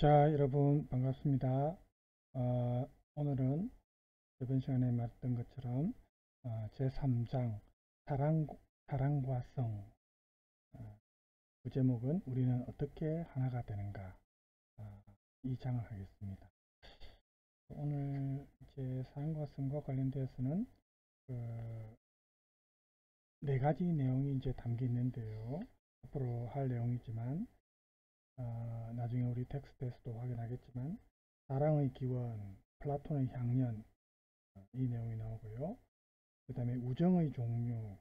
자, 여러분 반갑습니다. 오늘은 이번 시간에 말했던 것처럼 제3장 사랑과 성, 그 제목은 우리는 어떻게 하나가 되는가, 이 장을 하겠습니다. 오늘 이제 사랑과 성과 관련돼서는 네 가지 내용이 이제 담겨 있는데요. 앞으로 할 내용이지만 나중에 우리 텍스트에서도 확인하겠지만 사랑의 기원, 플라톤의 향연, 이 내용이 나오고요. 그 다음에 우정의 종류,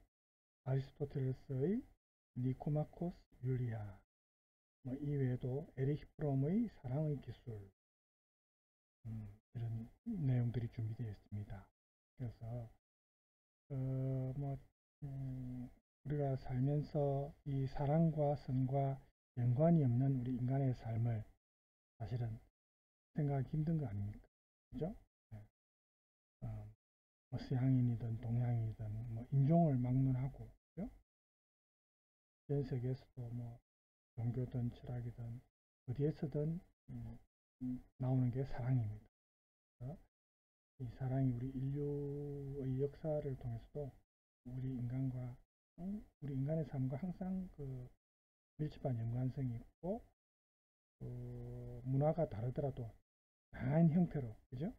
아리스토텔레스의 니코마코스 율리아, 이 외에도 에리히 프롬의 사랑의 기술, 이런 내용들이 준비되어 있습니다. 그래서 우리가 살면서 이 사랑과 성과 연관이 없는 우리 인간의 삶을 사실은 생각하기 힘든 거 아닙니까? 그죠? 네. 뭐 서양인이든 동양인이든 뭐 인종을 막론하고, 그죠? 전 세계에서도 뭐 종교든 철학이든 어디에서든 나오는 게 사랑입니다. 이 사랑이 우리 인류의 역사를 통해서도 우리 인간의 삶과 항상 밀접한 연관성이 있고, 문화가 다르더라도 다양한 형태로, 그죠?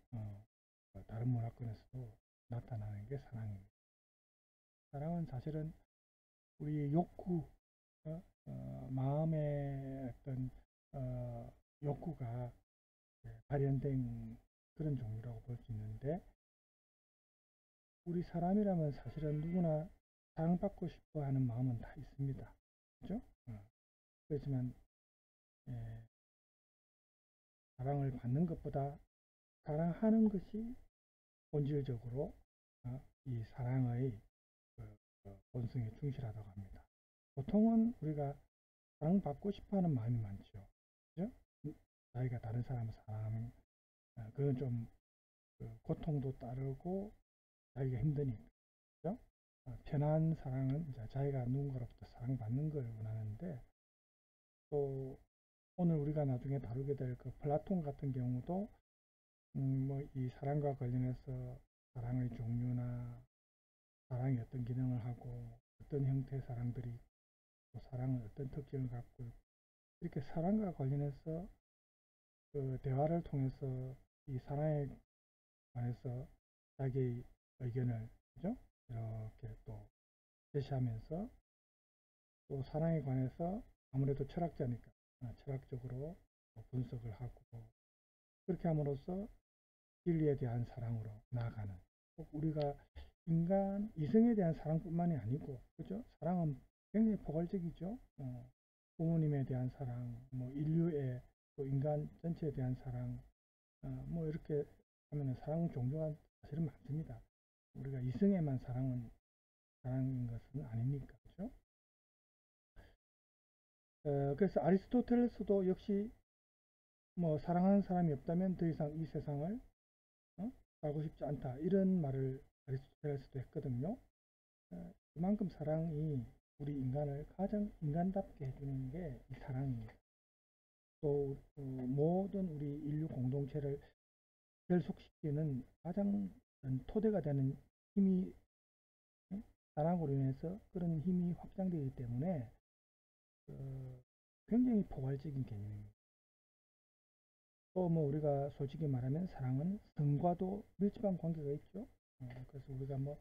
다른 문화권에서도 나타나는 게 사랑입니다. 사랑은 사실은 우리의 욕구, 마음의 어떤 욕구가 발현된 그런 종류라고 볼 수 있는데, 우리 사람이라면 사실은 누구나 사랑받고 싶어 하는 마음은 다 있습니다. 그죠? 그렇지만 사랑을 받는 것보다 사랑하는 것이 본질적으로 이 사랑의 본성에 충실하다고 합니다. 보통은 우리가 사랑받고 싶어하는 마음이 많죠. 그죠? 자기가 다른 사람을 사랑하면 그건 좀 고통도 따르고 자기가 힘드니까. 그죠? 편한 사랑은 이제 자기가 누군가로부터 사랑받는 걸 원하는데, 또 오늘 우리가 나중에 다루게 될 그 플라톤 같은 경우도 뭐 이 사랑과 관련해서 사랑의 종류나 사랑이 어떤 기능을 하고 어떤 형태의 사랑들이 또 사랑은 어떤 특징을 갖고 이렇게 사랑과 관련해서 그 대화를 통해서 이 사랑에 관해서 자기의 의견을, 그죠? 이렇게 또 제시하면서 또 사랑에 관해서 아무래도 철학자니까 철학적으로 분석을 하고, 그렇게 함으로써 진리에 대한 사랑으로 나아가는, 꼭 우리가 인간 이성에 대한 사랑뿐만이 아니고, 그죠? 사랑은 굉장히 포괄적이죠. 부모님에 대한 사랑, 뭐 인류의 또 인간 전체에 대한 사랑, 뭐 이렇게 하면은 사랑 종류가 사실은 많습니다. 우리가 이성에만 사랑인 것은 아니니까, 그죠? 그래서 아리스토텔레스도 역시 뭐 사랑하는 사람이 없다면 더 이상 이 세상을 살고 싶지 않다, 이런 말을 아리스토텔레스도 했거든요. 그만큼 사랑이 우리 인간을 가장 인간답게 해주는 게 이 사랑입니다. 또 모든 우리 인류 공동체를 결속시키는 가장 토대가 되는 힘이 사랑으로 인해서 그런 힘이 확장되기 때문에 굉장히 포괄적인 개념입니다. 또 뭐 우리가 솔직히 말하면 사랑은 성과도 밀접한 관계가 있죠. 그래서 우리가 뭐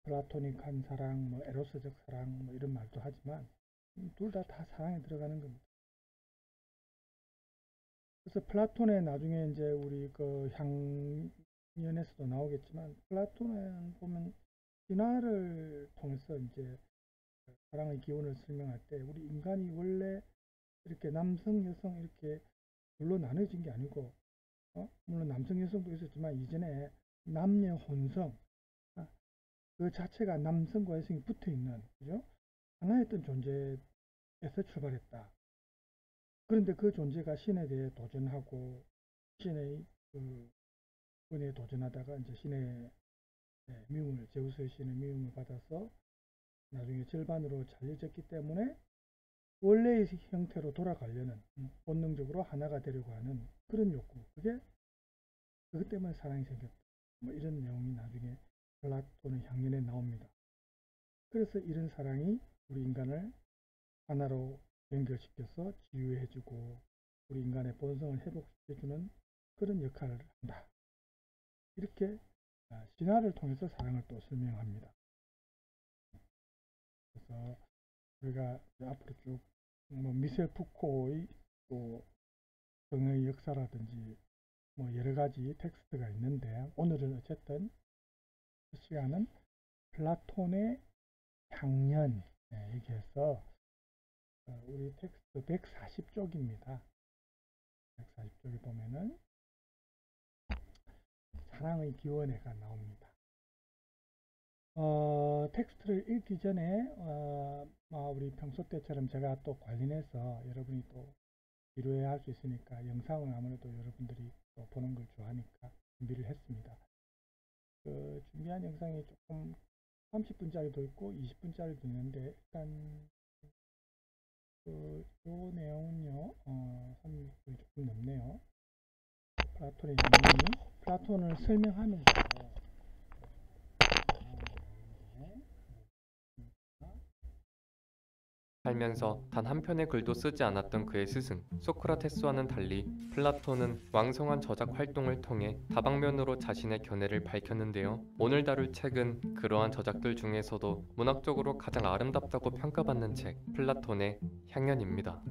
플라토닉한 사랑, 뭐 에로스적 사랑, 뭐 이런 말도 하지만 둘 다 사랑에 들어가는 겁니다. 그래서 플라톤의 나중에 이제 우리 그 향연에서도 나오겠지만, 플라톤에 보면 진화를 통해서 이제 사랑의 기원을 설명할 때 우리 인간이 원래 이렇게 남성, 여성 이렇게 둘로 나눠진 게 아니고, 물론 남성, 여성도 있었지만 이전에 남녀 혼성, 그 자체가 남성과 여성이 붙어 있는, 그죠? 하나의 어떤 존재에서 출발했다. 그런데 그 존재가 신에 대해 도전하고 신의 그 은혜에 도전하다가 이제 신의 미움을, 제우스의 신의 미움을 받아서 나중에 절반으로 잘려졌기 때문에 원래의 형태로 돌아가려는 본능적으로 하나가 되려고 하는 그런 욕구. 그것 때문에 사랑이 생겼다. 뭐 이런 내용이 나중에 플라톤의 향연에 나옵니다. 그래서 이런 사랑이 우리 인간을 하나로 연결시켜서 치유해주고 우리 인간의 본성을 회복시켜주는 그런 역할을 한다. 이렇게 신화를 통해서 사랑을 또 설명합니다. 그래서 우리가 앞으로 쭉 미셸 푸코의 또 성의 역사라든지 뭐 여러 가지 텍스트가 있는데 오늘은 어쨌든 그 시간은 플라톤의 향연 얘기해서 우리 텍스트 140쪽입니다. 140쪽에 보면은 사랑의 기원회가 나옵니다. 텍스트를 읽기 전에 우리 평소 때처럼 제가 또 관련해서 여러분이 또 지루해 할 수 있으니까 영상은 아무래도 여러분들이 또 보는 걸 좋아하니까 준비를 했습니다. 그 준비한 영상이 조금 30분짜리도 있고 20분짜리도 있는데 일단 요 내용은요 30분이 조금 넘네요. 플라톤의 향연이 플라톤을 설명하면서 살면서 단 한 편의 글도 쓰지 않았던 그의 스승 소크라테스와는 달리 플라톤은 왕성한 저작 활동을 통해 다방면으로 자신의 견해를 밝혔는데요. 오늘 다룰 책은 그러한 저작들 중에서도 문학적으로 가장 아름답다고 평가받는 책 플라톤의 향연입니다.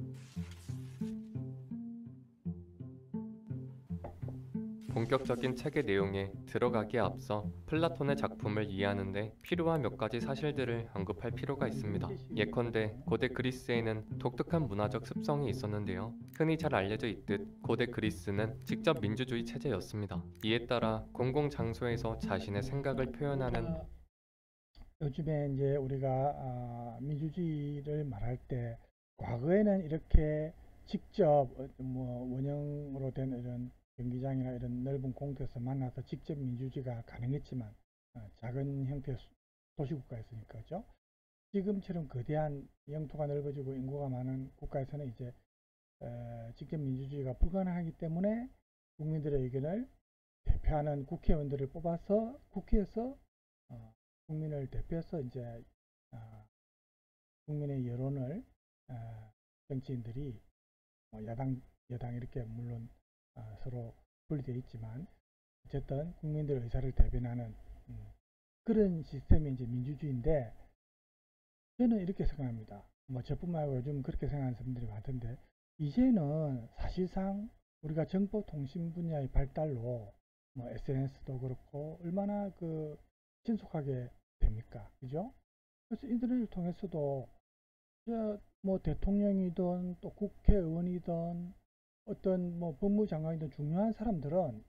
본격적인 책의 내용에 들어가기에 앞서 플라톤의 작품을 이해하는데 필요한 몇 가지 사실들을 언급할 필요가 있습니다. 예컨대 고대 그리스에는 독특한 문화적 습성이 있었는데요. 흔히 잘 알려져 있듯 고대 그리스는 직접 민주주의 체제였습니다. 이에 따라 공공장소에서 자신의 생각을 표현하는 요즘에 이제 우리가 민주주의를 말할 때 과거에는 이렇게 직접 뭐 원형으로 된 이런 경기장이나 이런 넓은 공터에서 만나서 직접 민주주의가 가능했지만 작은 형태의 도시국가였으니까 그죠? 지금처럼 거대한 영토가 넓어지고 인구가 많은 국가에서는 이제 직접 민주주의가 불가능하기 때문에 국민들의 의견을 대표하는 국회의원들을 뽑아서 국회에서 국민을 대표해서 이제 국민의 여론을 정치인들이 야당 여당 이렇게 물론 서로 분리되어 있지만 어쨌든 국민들의 의사를 대변하는 그런 시스템이 이제 민주주의인데 저는 이렇게 생각합니다. 뭐 저뿐만 아니고 요즘 그렇게 생각하는 사람들이 많던데 이제는 사실상 우리가 정보통신 분야의 발달로 뭐 SNS도 그렇고 얼마나 그 신속하게 됩니까? 그죠? 그래서 인터넷을 통해서도 뭐 대통령이든 또 국회의원이든 어떤 뭐 법무장관이든 중요한 사람들은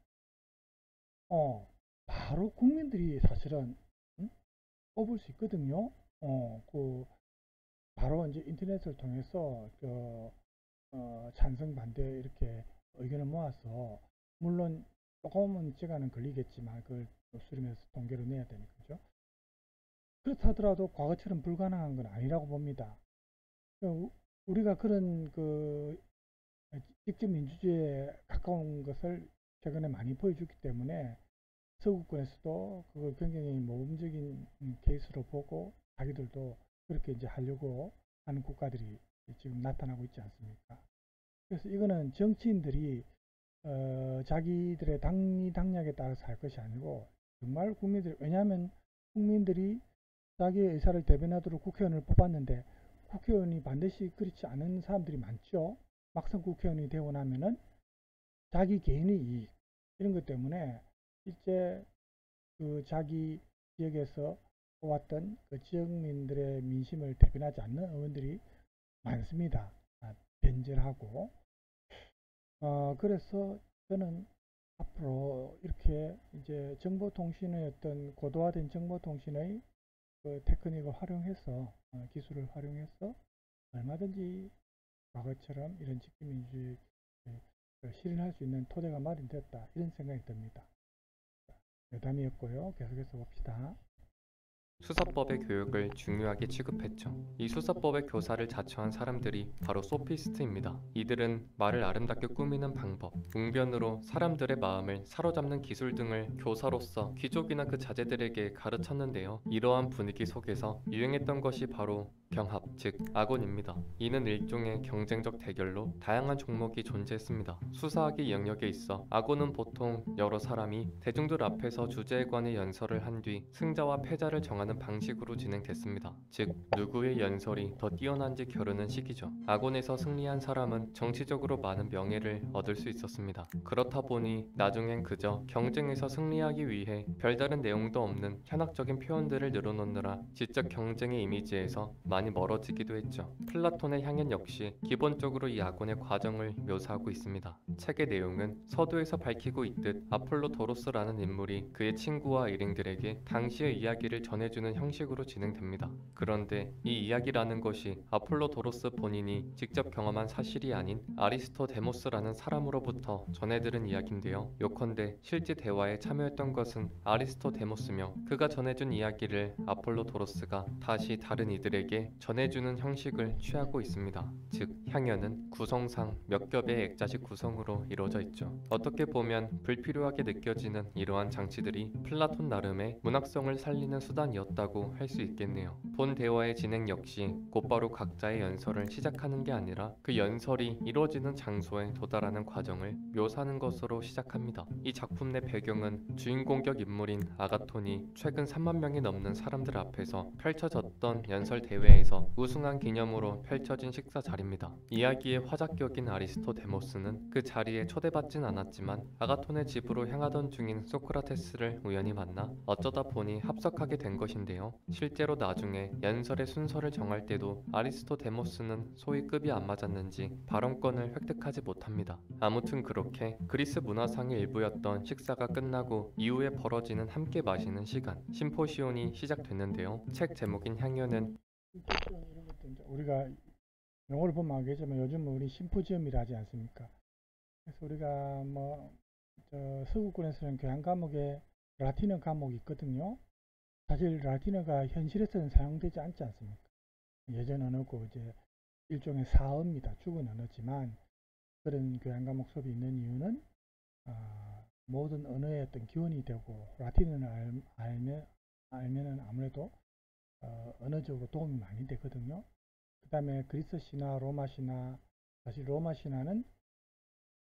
바로 국민들이 사실은 뽑을 수 있거든요. 그 바로 이제 인터넷을 통해서 찬성 반대 이렇게 의견을 모아서 물론 조금은 시간은 걸리겠지만 그걸 수렴해서 통계로 내야 되니까 그죠? 그렇다 하더라도 과거처럼 불가능한 건 아니라고 봅니다. 우리가 그런 그 직접 민주주의에 가까운 것을 최근에 많이 보여주기 때문에 서구권에서도 그걸 굉장히 모범적인 케이스로 보고 자기들도 그렇게 이제 하려고 하는 국가들이 지금 나타나고 있지 않습니까? 그래서 이거는 정치인들이 자기들의 당리당략에 따라서 할 것이 아니고 정말 국민들이 왜냐하면 국민들이 자기의 의사를 대변하도록 국회의원을 뽑았는데 국회의원이 반드시 그렇지 않은 사람들이 많죠. 막상 국회의원이 되고 나면은 자기 개인의 이익 이런 것 때문에 실제 그 자기 지역에서 뽑았던 그 지역민들의 민심을 대변하지 않는 의원들이 많습니다. 변절하고 그래서 저는 앞으로 이렇게 이제 정보통신의 어떤 고도화된 정보통신의 그 테크닉을 활용해서 기술을 활용해서 얼마든지 과거처럼 이런 직계민주주의를 실현할 수 있는 토대가 마련됐다 이런 생각이 듭니다. 여담이었고요. 계속해서 봅시다. 수사법의 교육을 중요하게 취급했죠. 이 수사법의 교사를 자처한 사람들이 바로 소피스트입니다. 이들은 말을 아름답게 꾸미는 방법, 웅변으로 사람들의 마음을 사로잡는 기술 등을 교사로서 귀족이나 그 자제들에게 가르쳤는데요. 이러한 분위기 속에서 유행했던 것이 바로 경합, 즉 아곤입니다. 이는 일종의 경쟁적 대결로 다양한 종목이 존재했습니다. 수사학의 영역에 있어 아곤은 보통 여러 사람이 대중들 앞에서 주제에 관해 연설을 한 뒤 승자와 패자를 정하는 방식으로 진행됐습니다. 즉 누구의 연설이 더 뛰어난지 겨루는 시기죠. 아곤에서 승리한 사람은 정치적으로 많은 명예를 얻을 수 있었습니다. 그렇다 보니 나중엔 그저 경쟁에서 승리하기 위해 별다른 내용도 없는 현학적인 표현들을 늘어놓느라 지적 경쟁의 이미지에서 많이 멀어지기도 했죠. 플라톤의 향연 역시 기본적으로 이 아곤의 과정을 묘사하고 있습니다. 책의 내용은 서두에서 밝히고 있듯 아폴로도로스라는 인물이 그의 친구와 일행들에게 당시의 이야기를 전해주는 형식으로 진행됩니다. 그런데 이 이야기라는 것이 아폴로도로스 본인이 직접 경험한 사실이 아닌 아리스토데모스라는 사람으로부터 전해들은 이야기인데요. 요컨대 실제 대화에 참여했던 것은 아리스토데모스며 그가 전해준 이야기를 아폴로도로스가 다시 다른 이들에게 전해주는 형식을 취하고 있습니다. 즉 향연은 구성상 몇 겹의 액자식 구성으로 이루어져 있죠. 어떻게 보면 불필요하게 느껴지는 이러한 장치들이 플라톤 나름의 문학성을 살리는 수단이었다고 할 수 있겠네요. 본 대화의 진행 역시 곧바로 각자의 연설을 시작하는 게 아니라 그 연설이 이루어지는 장소에 도달하는 과정을 묘사하는 것으로 시작합니다. 이 작품 내 배경은 주인공격 인물인 아가톤이 최근 3만 명이 넘는 사람들 앞에서 펼쳐졌던 연설 대회에서 우승한 기념으로 펼쳐진 식사 자리입니다. 이야기의 화작격인 아리스토데모스는 그 자리에 초대받진 않았지만 아가톤의 집으로 향하던 중인 소크라테스를 우연히 만나 어쩌다 보니 합석하게 된 것인데요. 실제로 나중에 연설의 순서를 정할 때도 아리스토데모스는 소위 급이 안 맞았는지 발언권을 획득하지 못합니다. 아무튼 그렇게 그리스 문화상의 일부였던 식사가 끝나고 이후에 벌어지는 함께 마시는 시간, 심포시온이 시작됐는데요. 책 제목인 향연은 이런 것도 이제 우리가 영어를 보면 알겠지만 요즘 우리 심포지엄이라 하지 않습니까? 그래서 우리가 서구권에서는 교양 과목에 라틴어 과목이 있거든요. 사실 라틴어가 현실에서는 사용되지 않지 않습니까? 예전 언어고 이제 일종의 사어입니다. 죽은 언어지만 그런 교양 과목 수업이 있는 이유는 모든 언어의 어떤 기원이 되고 라틴어를 알면은 아무래도 언어적으로 도움이 많이 되거든요. 그 다음에 그리스 신화, 로마 신화, 사실 로마 신화는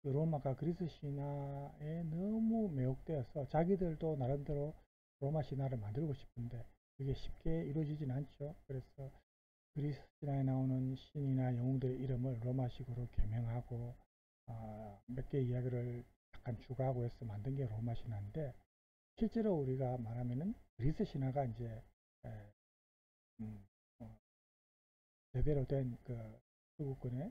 그 로마가 그리스 신화에 너무 매혹되어서 자기들도 나름대로 로마 신화를 만들고 싶은데 그게 쉽게 이루어지진 않죠. 그래서 그리스 신화에 나오는 신이나 영웅들의 이름을 로마식으로 개명하고 몇 개 이야기를 약간 추가하고 해서 만든 게 로마 신화인데 실제로 우리가 말하면은 그리스 신화가 이제 제대로 된 그 서구권의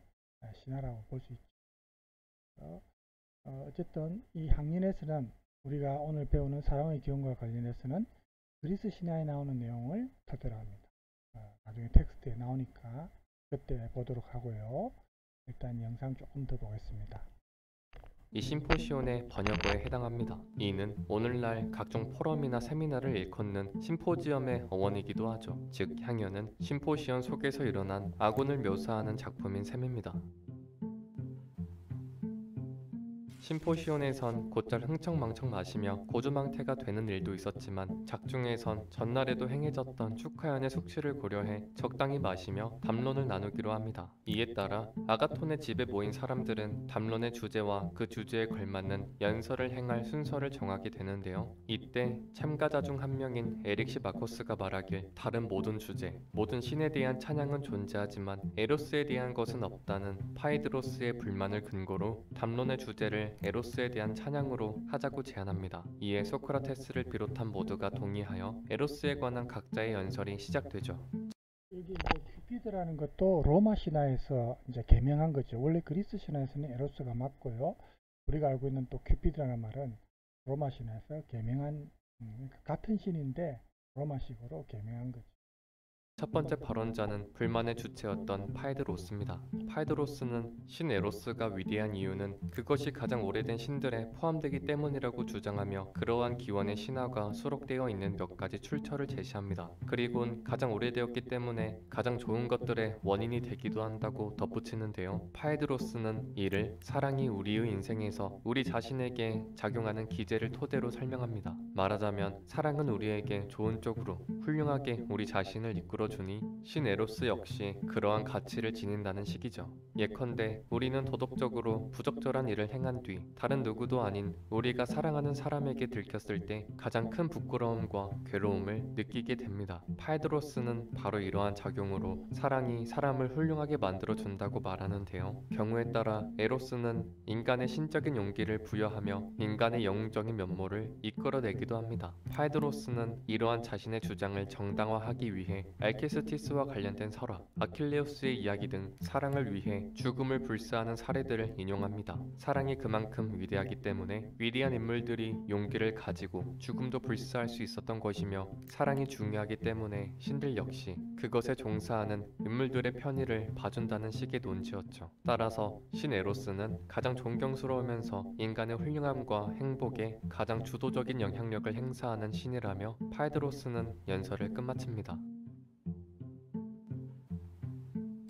신화라고 볼 수 있죠. 어쨌든 이 학년에서는 우리가 오늘 배우는 사랑의 기원과 관련해서는 그리스 신화에 나오는 내용을 토대로 합니다. 나중에 텍스트에 나오니까 그때 보도록 하고요. 일단 영상 조금 더 보겠습니다. 이 심포시온의 번역어에 해당합니다. 이는 오늘날 각종 포럼이나 세미나를 일컫는 심포지엄의 어원이기도 하죠. 즉 향연은 심포시온 속에서 일어난 아곤을 묘사하는 작품인 셈입니다. 심포시온에선 곧잘 흥청망청 마시며 고주망태가 되는 일도 있었지만 작중에선 전날에도 행해졌던 축하연의 숙취를 고려해 적당히 마시며 담론을 나누기로 합니다. 이에 따라 아가톤의 집에 모인 사람들은 담론의 주제와 그 주제에 걸맞는 연설을 행할 순서를 정하게 되는데요. 이때 참가자 중 한 명인 에릭시 마코스가 말하길 다른 모든 주제, 모든 신에 대한 찬양은 존재하지만 에로스에 대한 것은 없다는 파이드로스의 불만을 근거로 담론의 주제를 에로스에 대한 찬양으로 하자고 제안합니다. 이에 소크라테스를 비롯한 모두가 동의하여 에로스에 관한 각자의 연설이 시작되죠. 여기 이제 큐피드라는 것도 로마 신화에서 이제 개명한 거죠. 원래 그리스 신화에서는 에로스가 맞고요. 우리가 알고 있는 또 큐피드라는 말은 로마 신화에서 개명한 같은 신인데 로마식으로 개명한 거죠. 첫 번째 발언자는 불만의 주체였던 파이드로스입니다. 파이드로스는 신 에로스가 위대한 이유는 그것이 가장 오래된 신들에 포함되기 때문이라고 주장하며 그러한 기원의 신화가 수록되어 있는 몇 가지 출처를 제시합니다. 그리곤 가장 오래되었기 때문에 가장 좋은 것들의 원인이 되기도 한다고 덧붙이는데요. 파이드로스는 이를 사랑이 우리의 인생에서 우리 자신에게 작용하는 기제를 토대로 설명합니다. 말하자면 사랑은 우리에게 좋은 쪽으로 훌륭하게 우리 자신을 이끌어주니 신 에로스 역시 그러한 가치를 지닌다는 식이죠. 예컨대 우리는 도덕적으로 부적절한 일을 행한 뒤 다른 누구도 아닌 우리가 사랑하는 사람에게 들켰을 때 가장 큰 부끄러움과 괴로움을 느끼게 됩니다. 파이드로스는 바로 이러한 작용으로 사랑이 사람을 훌륭하게 만들어준다고 말하는데요. 경우에 따라 에로스는 인간의 신적인 용기를 부여하며 인간의 영웅적인 면모를 이끌어내기도 합니다. 파이드로스는 이러한 자신의 주장을 정당화하기 위해 알케스티스와 관련된 설화, 아킬레우스의 이야기 등 사랑을 위해 죽음을 불사하는 사례들을 인용합니다. 사랑이 그만큼 위대하기 때문에 위대한 인물들이 용기를 가지고 죽음도 불사할 수 있었던 것이며 사랑이 중요하기 때문에 신들 역시 그것에 종사하는 인물들의 편의를 봐준다는 식의 논지였죠. 따라서 신 에로스는 가장 존경스러우면서 인간의 훌륭함과 행복에 가장 주도적인 영향력을 행사하는 신이라며 파이드로스는 연설을 끝마칩니다.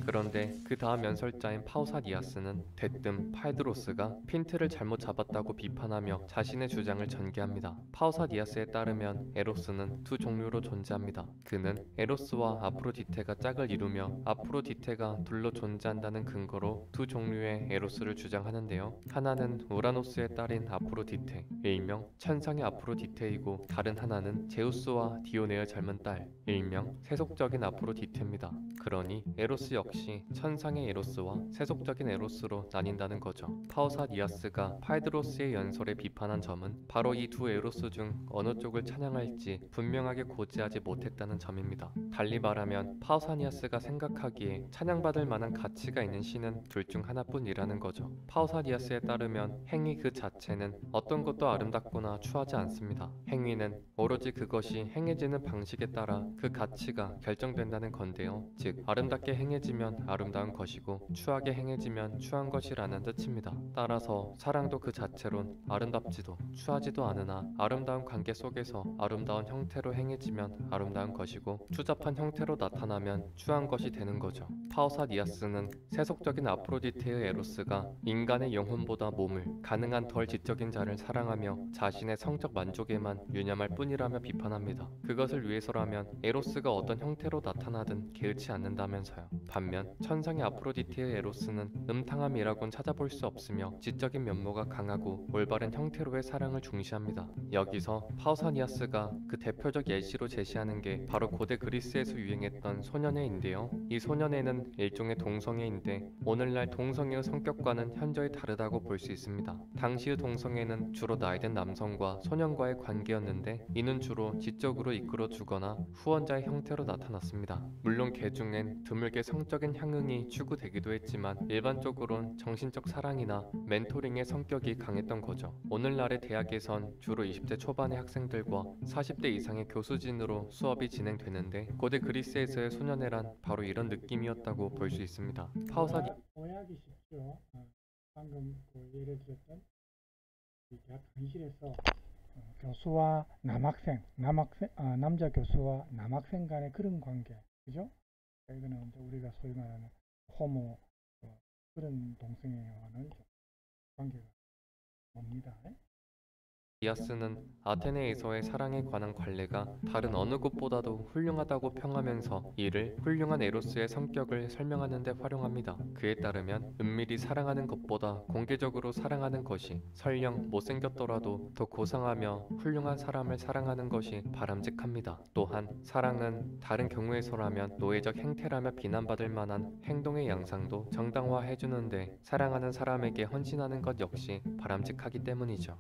그런데 그 다음 연설자인 파우사니아스는 대뜸 파이드로스가 핀트를 잘못 잡았다고 비판하며 자신의 주장을 전개합니다. 파우사니아스에 따르면 에로스는 두 종류로 존재합니다. 그는 에로스와 아프로디테가 짝을 이루며 아프로디테가 둘로 존재한다는 근거로 두 종류의 에로스를 주장하는데요. 하나는 우라노스의 딸인 아프로디테, 일명 천상의 아프로디테이고 다른 하나는 제우스와 디오네의 젊은 딸, 일명 세속적인 아프로디테입니다. 그러니 에로스 역시 천상의 에로스와 세속적인 에로스로 나뉜다는 거죠. 파우사니아스가 파이드로스의 연설에 비판한 점은 바로 이 두 에로스 중 어느 쪽을 찬양할지 분명하게 고지하지 못했다는 점입니다. 달리 말하면 파우사니아스가 생각하기에 찬양받을 만한 가치가 있는 신은 둘 중 하나뿐이라는 거죠. 파우사니아스에 따르면 행위 그 자체는 어떤 것도 아름답거나 추하지 않습니다. 행위는 오로지 그것이 행해지는 방식에 따라 그 가치가 결정된다는 건데요. 즉 아름답게 행해지면 아름다운 것이고 추하게 행해지면 추한 것이라는 뜻입니다. 따라서 사랑도 그 자체론 아름답지도 추하지도 않으나 아름다운 관계 속에서 아름다운 형태로 행해지면 아름다운 것이고 추잡한 형태로 나타나면 추한 것이 되는 거죠. 파우사니아스는 세속적인 아프로디테의 에로스가 인간의 영혼보다 몸을 가능한 덜 지적인 자를 사랑하며 자신의 성적 만족에만 유념할 뿐이라며 비판합니다. 그것을 위해서라면 에로스가 어떤 형태로 나타나든 개의치 않는다면서요. 반면 천상의 아프로디테의 에로스는 음탕함이라곤 찾아볼 수 없으며 지적인 면모가 강하고 올바른 형태로의 사랑을 중시합니다. 여기서 파우사니아스가 그 대표적 예시로 제시하는 게 바로 고대 그리스에서 유행했던 소년애인데요. 이 소년애는 일종의 동성애인데 오늘날 동성애의 성격과는 현저히 다르다고 볼 수 있습니다. 당시의 동성애는 주로 나이든 남성과 소년과의 관계였는데 이는 주로 지적으로 이끌어주거나 후원자의 형태로 나타났습니다. 물론 개 중엔 드물게 성적인 향응이 추구되기도 했지만 일반적으론 정신적 사랑이나 멘토링의 성격이 강했던 거죠. 오늘날의 대학에선 주로 20대 초반의 학생들과 40대 이상의 교수진으로 수업이 진행되는데 고대 그리스에서의 소년애란 바로 이런 느낌이었다고 볼 수 있습니다. 파우사니 오해하기 쉽죠. 방금 그 예를 들었던 이 대학 강의실에서 교수와 남학생, 남자 교수와 남학생 간의 그런 관계, 그죠? 이거는 이제 우리가 소위 말하는 호모 그런 동성애와는 좀 관계가 멉니다. 디아스는 아테네에서의 사랑에 관한 관례가 다른 어느 곳보다도 훌륭하다고 평하면서 이를 훌륭한 에로스의 성격을 설명하는 데 활용합니다. 그에 따르면 은밀히 사랑하는 것보다 공개적으로 사랑하는 것이 설령 못생겼더라도 더 고상하며 훌륭한 사람을 사랑하는 것이 바람직합니다. 또한 사랑은 다른 경우에서라면 노예적 행태라며 비난받을 만한 행동의 양상도 정당화해주는데 사랑하는 사람에게 헌신하는 것 역시 바람직하기 때문이죠.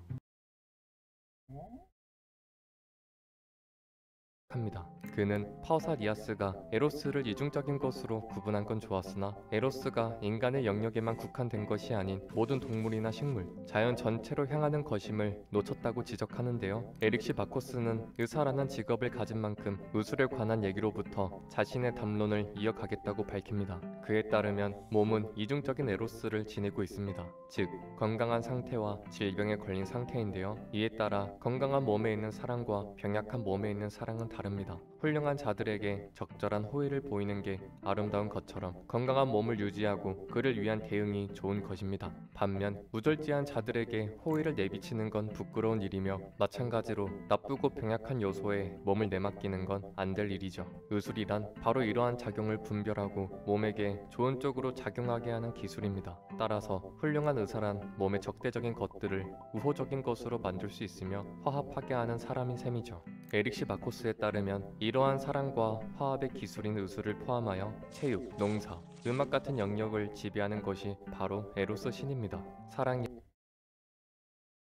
합니다. 그는 파우사리아스가 에로스를 이중적인 것으로 구분한 건 좋았으나 에로스가 인간의 영역에만 국한된 것이 아닌 모든 동물이나 식물, 자연 전체로 향하는 것임을 놓쳤다고 지적하는데요. 에릭시 마코스는 의사라는 직업을 가진 만큼 의술에 관한 얘기로부터 자신의 담론을 이어가겠다고 밝힙니다. 그에 따르면 몸은 이중적인 에로스를 지니고 있습니다. 즉, 건강한 상태와 질병에 걸린 상태인데요. 이에 따라 건강한 몸에 있는 사랑과 병약한 몸에 있는 사랑은 다릅니다. 훌륭한 자들에게 적절한 호의를 보이는 게 아름다운 것처럼 건강한 몸을 유지하고 그를 위한 대응이 좋은 것입니다. 반면 우절지한 자들에게 호의를 내비치는 건 부끄러운 일이며 마찬가지로 나쁘고 병약한 요소에 몸을 내맡기는 건 안 될 일이죠. 의술이란 바로 이러한 작용을 분별하고 몸에게 좋은 쪽으로 작용하게 하는 기술입니다. 따라서 훌륭한 의사란 몸의 적대적인 것들을 우호적인 것으로 만들 수 있으며 화합하게 하는 사람인 셈이죠. 에릭시 마코스에 따르면 이러한 사랑과 화합의 기술인 의술을 포함하여 체육, 농사, 음악 같은 영역을 지배하는 것이 바로 에로스 신입니다. 사랑이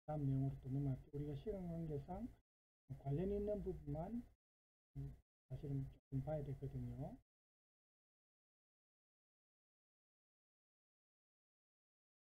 다음 내용으로 또 넘어갈게요. 우리가 시간 관계상 관련 있는 부분만 사실은 조금 봐야 되거든요.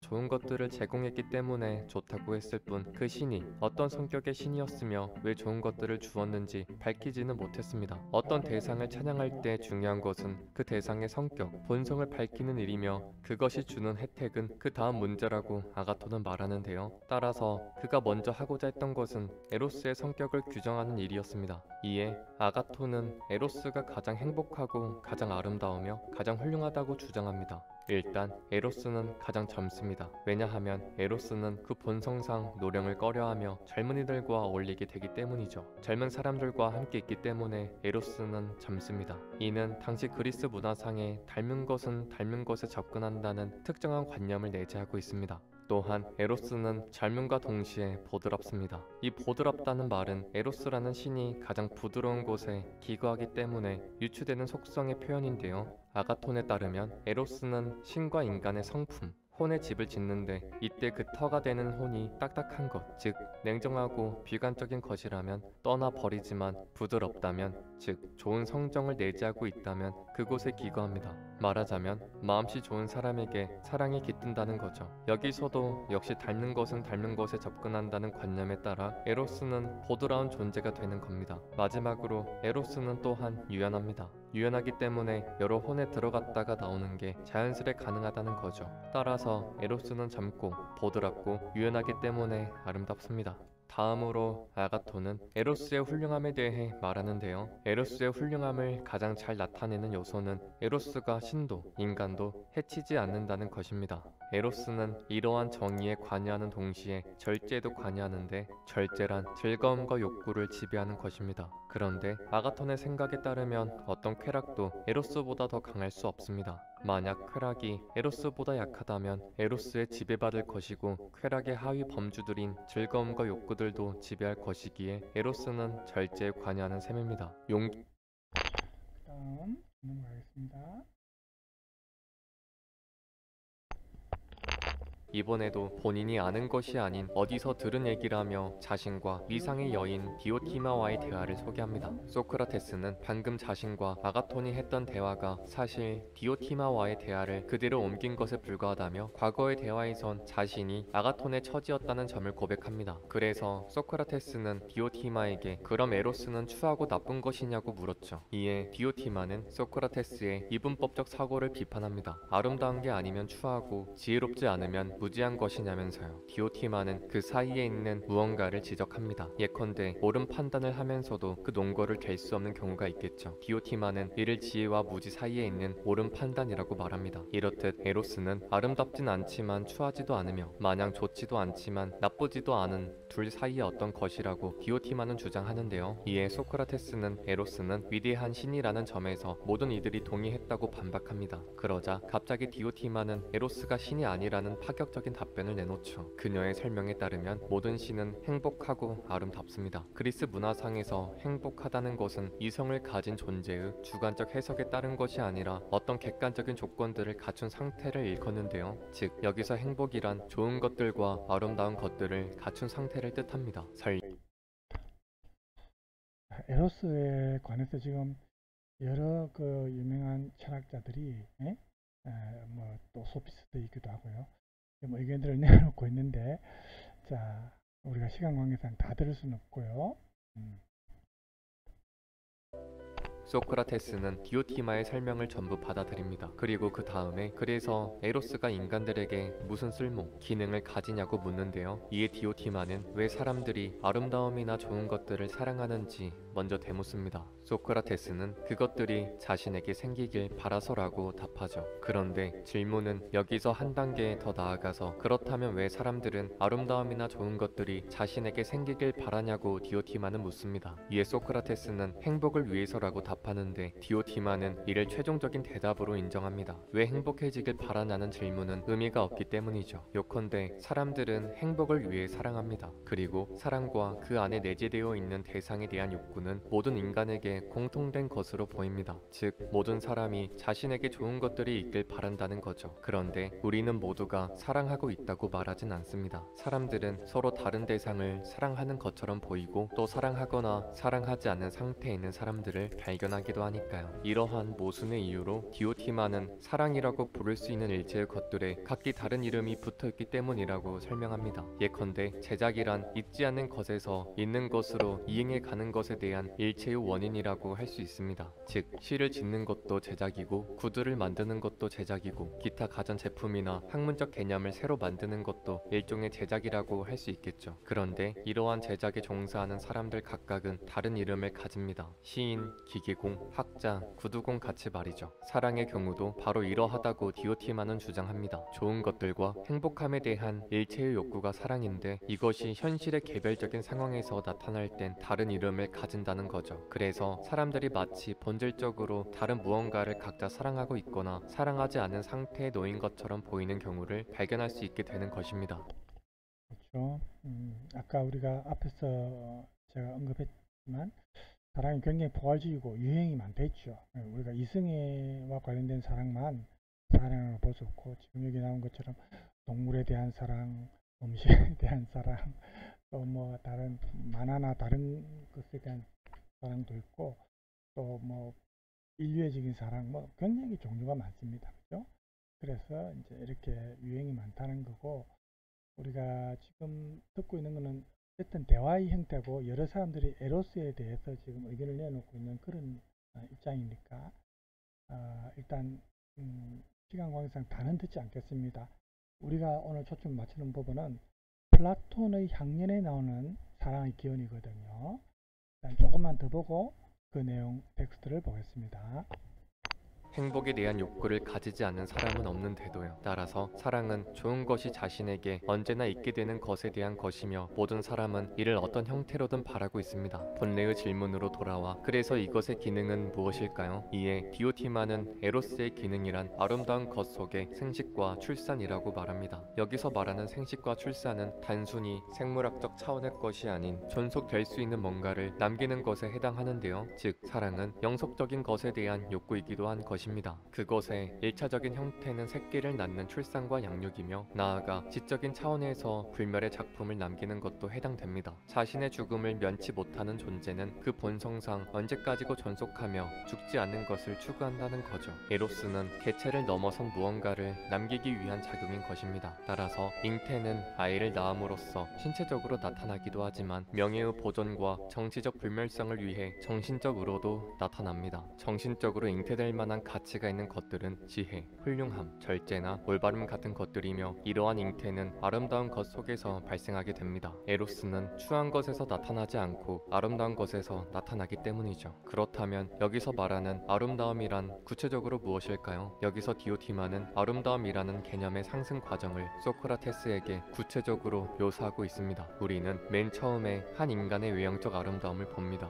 좋은 것들을 제공했기 때문에 좋다고 했을 뿐 그 신이 어떤 성격의 신이었으며 왜 좋은 것들을 주었는지 밝히지는 못했습니다. 어떤 대상을 찬양할 때 중요한 것은 그 대상의 성격, 본성을 밝히는 일이며 그것이 주는 혜택은 그 다음 문제라고 아가토는 말하는데요. 따라서 그가 먼저 하고자 했던 것은 에로스의 성격을 규정하는 일이었습니다. 이에 아가토는 에로스가 가장 행복하고 가장 아름다우며 가장 훌륭하다고 주장합니다. 일단 에로스는 가장 젊습니다. 왜냐하면 에로스는 그 본성상 노령을 꺼려하며 젊은이들과 어울리게 되기 때문이죠. 젊은 사람들과 함께 있기 때문에 에로스는 젊습니다. 이는 당시 그리스 문화상에 닮은 것은 닮은 것에 접근한다는 특정한 관념을 내재하고 있습니다. 또한 에로스는 젊음과 동시에 보드랍습니다. 이 보드랍다는 말은 에로스라는 신이 가장 부드러운 곳에 기거하기 때문에 유추되는 속성의 표현인데요. 아가톤에 따르면 에로스는 신과 인간의 성품, 혼의 집을 짓는데 이때 그 터가 되는 혼이 딱딱한 것, 즉 냉정하고 비관적인 것이라면 떠나버리지만 부드럽다면, 즉 좋은 성정을 내재하고 있다면 그곳에 기거합니다. 말하자면 마음씨 좋은 사람에게 사랑이 깃든다는 거죠. 여기서도 역시 닮는 것은 닮는 것에 접근한다는 관념에 따라 에로스는 보드라운 존재가 되는 겁니다. 마지막으로 에로스는 또한 유연합니다. 유연하기 때문에 여러 혼에 들어갔다가 나오는 게 자연스레 가능하다는 거죠. 따라서 에로스는 젊고 보드랍고 유연하기 때문에 아름답습니다. 다음으로 아가토는 에로스의 훌륭함에 대해 말하는데요. 에로스의 훌륭함을 가장 잘 나타내는 요소는 에로스가 신도, 인간도 해치지 않는다는 것입니다. 에로스는 이러한 정의에 관여하는 동시에 절제에도 관여하는데, 절제란 즐거움과 욕구를 지배하는 것입니다. 그런데 아가톤의 생각에 따르면 어떤 쾌락도 에로스보다 더 강할 수 없습니다. 만약 쾌락이 에로스보다 약하다면 에로스에 지배받을 것이고 쾌락의 하위 범주들인 즐거움과 욕구들도 지배할 것이기에 에로스는 절제에 관여하는 셈입니다. 다음 넘어가겠습니다. 이번에도 본인이 아는 것이 아닌 어디서 들은 얘기라며 자신과 미상의 여인 디오티마와의 대화를 소개합니다. 소크라테스는 방금 자신과 아가톤이 했던 대화가 사실 디오티마와의 대화를 그대로 옮긴 것에 불과하다며 과거의 대화에선 자신이 아가톤의 처지였다는 점을 고백합니다. 그래서 소크라테스는 디오티마에게 그럼 에로스는 추하고 나쁜 것이냐고 물었죠. 이에 디오티마는 소크라테스의 이분법적 사고를 비판합니다. 아름다운 게 아니면 추하고 지혜롭지 않으면 무지한 것이냐면서요. 디오티마는 그 사이에 있는 무언가를 지적합니다. 예컨대 옳은 판단을 하면서도 그 논거를 갤 수 없는 경우가 있겠죠. 디오티마는 이를 지혜와 무지 사이에 있는 옳은 판단이라고 말합니다. 이렇듯 에로스는 아름답진 않지만 추하지도 않으며 마냥 좋지도 않지만 나쁘지도 않은 둘 사이의 어떤 것이라고 디오티마는 주장하는데요. 이에 소크라테스는 에로스는 위대한 신이라는 점에서 모든 이들이 동의했다고 반박합니다. 그러자 갑자기 디오티마는 에로스가 신이 아니라는 파격적인 답변을 내놓죠. 그녀의 설명에 따르면 모든 신은 행복하고 아름답습니다. 그리스 문화상에서 행복하다는 것은 이성을 가진 존재의 주관적 해석에 따른 것이 아니라 어떤 객관적인 조건들을 갖춘 상태를 일컫는데요. 즉 여기서 행복이란 좋은 것들과 아름다운 것들을 갖춘 상태를 뜻합니다. 에로스에 관해서 지금 여러 그 유명한 철학자들이 뭐 또 소피스트이기도 하고요. 지금 의견들을 내놓고 있는데, 자, 우리가 시간 관계상 다 들을 수는 없고요. 소크라테스는 디오티마의 설명을 전부 받아들입니다. 그리고 그 다음에 그래서 에로스가 인간들에게 무슨 쓸모, 기능을 가지냐고 묻는데요. 이에 디오티마는 왜 사람들이 아름다움이나 좋은 것들을 사랑하는지 먼저 되묻습니다. 소크라테스는 그것들이 자신에게 생기길 바라서라고 답하죠. 그런데 질문은 여기서 한 단계 더 나아가서 그렇다면 왜 사람들은 아름다움이나 좋은 것들이 자신에게 생기길 바라냐고 디오티마는 묻습니다. 이에 소크라테스는 행복을 위해서라고 답하는데 디오티마는 이를 최종적인 대답으로 인정합니다. 왜 행복해지길 바라냐는 질문은 의미가 없기 때문이죠. 요컨대 사람들은 행복을 위해 사랑합니다. 그리고 사랑과 그 안에 내재되어 있는 대상에 대한 욕구는 모든 인간에게 공통된 것으로 보입니다. 즉 모든 사람이 자신에게 좋은 것들이 있길 바란다는 거죠. 그런데 우리는 모두가 사랑하고 있다고 말하진 않습니다. 사람들은 서로 다른 대상을 사랑하는 것처럼 보이고 또 사랑하거나 사랑하지 않는 상태에 있는 사람들을 발견하기도 하니까요. 이러한 모순의 이유로 디오티마는 사랑이라고 부를 수 있는 일체의 것들에 각기 다른 이름이 붙어있기 때문이라고 설명합니다. 예컨대 제작이란 있지 않는 것에서 있는 것으로 이행해 가는 것에 대한 일체의 원인이라고 할 수 있습니다. 즉 시를 짓는 것도 제작이고 구두를 만드는 것도 제작이고 기타 가전제품이나 학문적 개념을 새로 만드는 것도 일종의 제작이라고 할 수 있겠죠. 그런데 이러한 제작에 종사하는 사람들 각각은 다른 이름을 가집니다. 시인, 기계공, 학자, 구두공 같이 말이죠. 사랑의 경우도 바로 이러하다고 디오티마는 주장합니다. 좋은 것들과 행복함에 대한 일체의 욕구가 사랑인데 이것이 현실의 개별적인 상황에서 나타날 땐 다른 이름을 가진다는 거죠. 그래서 사람들이 마치 본질적으로 다른 무언가를 각자 사랑하고 있거나 사랑하지 않은 상태에 놓인 것처럼 보이는 경우를 발견할 수 있게 되는 것입니다. 그렇죠. 아까 우리가 앞에서 제가 언급했지만 사랑이 굉장히 포괄적이고 유행이 많겠죠. 우리가 이승애와 관련된 사랑만 사랑으로 볼 수 없고 지금 여기 나온 것처럼 동물에 대한 사랑, 음식에 대한 사랑, 또 뭐 다른 만화나 다른 것에 대한 사랑도 있고 또 뭐 인류애적인 사랑 뭐 굉장히 종류가 많습니다. 그죠? 그래서 이제 이렇게 유행이 많다는 거고 우리가 지금 듣고 있는 거는 어쨌든 대화의 형태고 여러 사람들이 에로스에 대해서 지금 의견을 내놓고 있는 그런 입장이니까 일단 시간 관계상 다는 듣지 않겠습니다. 우리가 오늘 초점 맞추는 부분은 플라톤의 향년에 나오는 사랑의 기원이거든요. 일단 조금만 더 보고 그 내용 텍스트를 보겠습니다. 행복에 대한 욕구를 가지지 않는 사람은 없는데도요. 따라서 사랑은 좋은 것이 자신에게 언제나 있게 되는 것에 대한 것이며 모든 사람은 이를 어떤 형태로든 바라고 있습니다. 본래의 질문으로 돌아와 그래서 이것의 기능은 무엇일까요? 이에 디오티마는 에로스의 기능이란 아름다운 것 속의 생식과 출산이라고 말합니다. 여기서 말하는 생식과 출산은 단순히 생물학적 차원의 것이 아닌 존속될 수 있는 뭔가를 남기는 것에 해당하는데요. 즉 사랑은 영속적인 것에 대한 욕구이기도 한 것입니다. 그것의 1차적인 형태는 새끼를 낳는 출산과 양육이며 나아가 지적인 차원에서 불멸의 작품을 남기는 것도 해당됩니다. 자신의 죽음을 면치 못하는 존재는 그 본성상 언제까지고 존속하며 죽지 않는 것을 추구한다는 거죠. 에로스는 개체를 넘어선 무언가를 남기기 위한 작용인 것입니다. 따라서 잉태는 아이를 낳음으로써 신체적으로 나타나기도 하지만 명예의 보존과 정치적 불멸성을 위해 정신적으로도 나타납니다. 정신적으로 잉태될 만한 가치가 있는 것들은 지혜, 훌륭함, 절제나 올바름 같은 것들이며 이러한 잉태는 아름다운 것 속에서 발생하게 됩니다. 에로스는 추한 것에서 나타나지 않고 아름다운 것에서 나타나기 때문이죠. 그렇다면 여기서 말하는 아름다움이란 구체적으로 무엇일까요? 여기서 디오티마는 아름다움이라는 개념의 상승 과정을 소크라테스에게 구체적으로 묘사하고 있습니다. 우리는 맨 처음에 한 인간의 외형적 아름다움을 봅니다.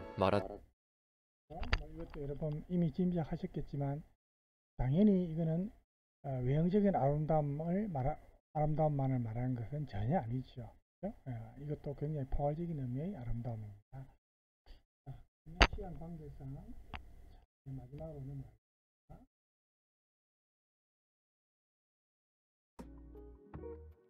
이것도 여러분 이미 짐작하셨겠지만 당연히 이거는 외형적인 아름다움만을 말하는 것은 전혀 아니죠. 그렇죠? 이것도 굉장히 포괄적인 의미의 아름다움입니다. 시간 관계상 마지막으로 넘어가겠습니다.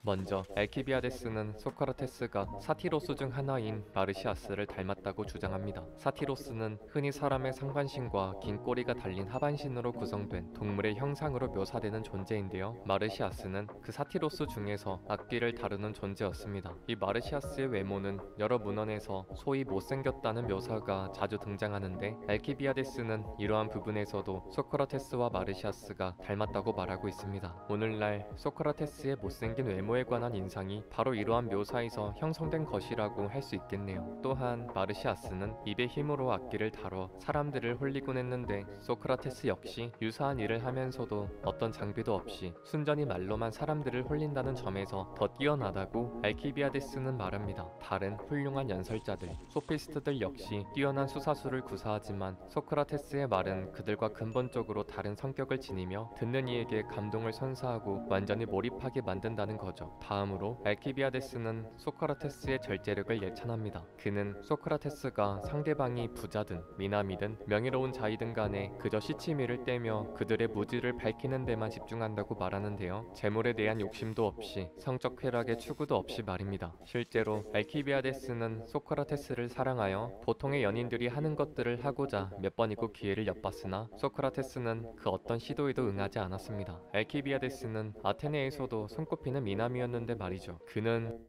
먼저 알키비아데스는 소크라테스가 사티로스 중 하나인 마르시아스를 닮았다고 주장합니다. 사티로스는 흔히 사람의 상반신과 긴 꼬리가 달린 하반신으로 구성된 동물의 형상으로 묘사되는 존재인데요. 마르시아스는 그 사티로스 중에서 악귀를 다루는 존재였습니다. 이 마르시아스의 외모는 여러 문헌에서 소위 못생겼다는 묘사가 자주 등장하는데 알키비아데스는 이러한 부분에서도 소크라테스와 마르시아스가 닮았다고 말하고 있습니다. 오늘날 소크라테스의 못생긴 외모에 관한 인상이 바로 이러한 묘사에서 형성된 것이라고 할 수 있겠네요. 또한 마르시아스는 입의 힘으로 악기를 다뤄 사람들을 홀리곤 했는데 소크라테스 역시 유사한 일을 하면서도 어떤 장비도 없이 순전히 말로만 사람들을 홀린다는 점에서 더 뛰어나다고 알키비아데스는 말합니다. 다른 훌륭한 연설자들, 소피스트들 역시 뛰어난 수사수를 구사하지만 소크라테스의 말은 그들과 근본적으로 다른 성격을 지니며 듣는 이에게 감동을 선사하고 완전히 몰입하게 만든다는 거죠. 다음으로 알키비아데스는 소크라테스의 절제력을 예찬합니다. 그는 소크라테스가 상대방이 부자든 미남이든 명예로운 자이든 간에 그저 시치미를 떼며 그들의 무지를 밝히는 데만 집중한다고 말하는데요. 재물에 대한 욕심도 없이 성적 쾌락의 추구도 없이 말입니다. 실제로 알키비아데스는 소크라테스를 사랑하여 보통의 연인들이 하는 것들을 하고자 몇 번이고 기회를 엿봤으나 소크라테스는 그 어떤 시도에도 응하지 않았습니다. 알키비아데스는 아테네에서도 손꼽히는 미남이었는데 말이죠. 그는